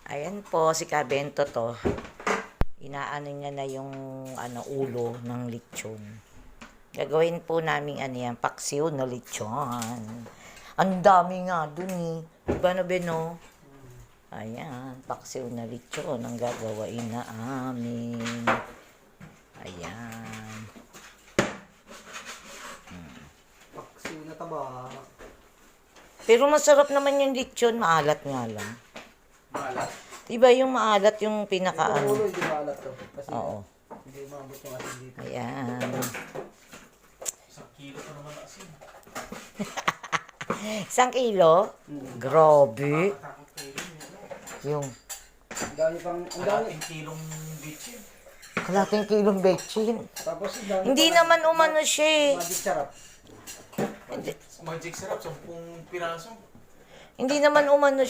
Ayan po, si Kabento to. Inaano niya na yung ulo ng lechon. Gagawin po namin yan, paksiw na lechon. Ang dami nga dun eh. Diba na Beno? Ayan, paksiw na lechon ang gagawain na amin. Ayan. Paksiw na taba. Pero masarap naman yung lechon, maalat nga lang. Maalat. Diba yung maalat yung Ito pinakaano? ulo, hindi maalat to. Kasi Oo. hindi umabot yung asin dito. Ayan. 1 kilo pa naman asin. 1 kilo? Grabe. Takot kayo rin. Yung Ang dami pang, ang dami. Kalating kilong bitchin. kalating kilong bechin. Tapos ang dami Hindi pang- naman umano siya eh. Magic sarap. Hindi, Magic syrup, 10 piraso. hindi naman umano